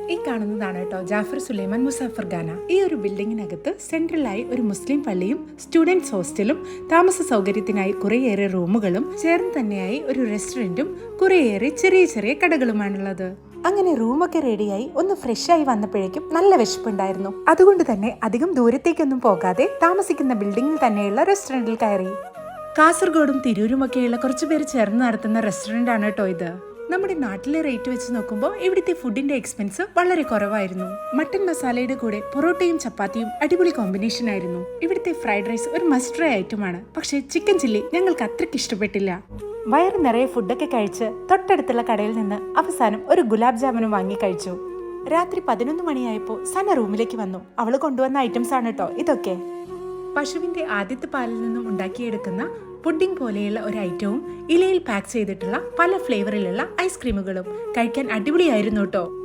ഈ കാണുന്നതാണ് കേട്ടോ ജാഫർ സുലൈമാൻ മുസാഫർ ഖാന. ഈ ഒരു ബിൽഡിങ്ങിനകത്ത് സെൻട്രലായി ഒരു മുസ്ലിം പള്ളിയും സ്റ്റുഡൻസ് ഹോസ്റ്റലും താമസ സൗകര്യത്തിനായി കുറേയേറെ റൂമുകളും ചേർന്ന് തന്നെയായി ഒരു റെസ്റ്റോറന്റും കുറേയേറെ ചെറിയ ചെറിയ കടകളുമാണുള്ളത്. അങ്ങനെ റൂമൊക്കെ റെഡിയായി ഒന്ന് ഫ്രഷ് ആയി വന്നപ്പോഴേക്കും നല്ല വിശപ്പുണ്ടായിരുന്നു. അതുകൊണ്ട് തന്നെ അധികം ദൂരത്തേക്കൊന്നും പോകാതെ താമസിക്കുന്ന ബിൽഡിങ്ങിൽ തന്നെയുള്ള റെസ്റ്റോറന്റിൽ കയറി. കാസർഗോഡും തിരൂരുമൊക്കെയുള്ള കുറച്ചു പേര് ചേർന്ന് നടത്തുന്ന റെസ്റ്റോറന്റ് ആണ് കേട്ടോ ഇത്. നമ്മുടെ നാട്ടിലെ റേറ്റ് വെച്ച് നോക്കുമ്പോൾ ഇവിടുത്തെ ഫുഡിന്റെ എക്സ്പെൻസ് വളരെ കുറവായിരുന്നു. മട്ടൻ മസാലയുടെ കൂടെ പൊറോട്ടയും ചപ്പാത്തിയും അടിപൊളി കോമ്പിനേഷൻ ആയിരുന്നു. ഇവിടുത്തെ ഫ്രൈഡ് റൈസ് ഒരു മസ്റ്റ് ട്രൈ ഐറ്റമാണ്. പക്ഷേ ചിക്കൻ ചില്ലി ഞങ്ങൾക്ക് അത്രയ്ക്ക് ഇഷ്ടപ്പെട്ടില്ല. വയറ് നിറയെ ഫുഡൊക്കെ കഴിച്ച് തൊട്ടടുത്തുള്ള കടയിൽ നിന്ന് അവസാനം ഒരു ഗുലാബ് ജാമുനും വാങ്ങി കഴിച്ചു. രാത്രി 11 മണിയായപ്പോൾ സന റൂമിലേക്ക് വന്നു. അവള് കൊണ്ടുവന്ന ഐറ്റംസ് ആണ് കേട്ടോ ഇതൊക്കെ. പശുവിന്റെ ആദ്യത്തെ പാലിൽ നിന്നും ഉണ്ടാക്കിയെടുക്കുന്ന പുഡിംഗ് പോലെയുള്ള ഒരു ഐറ്റവും ഇലയിൽ പാക്ക് ചെയ്തിട്ടുള്ള പല ഫ്ലേവറിലുള്ള ഐസ്ക്രീമുകളും കഴിക്കാൻ അടിപൊളിയായിരുന്നു കേട്ടോ.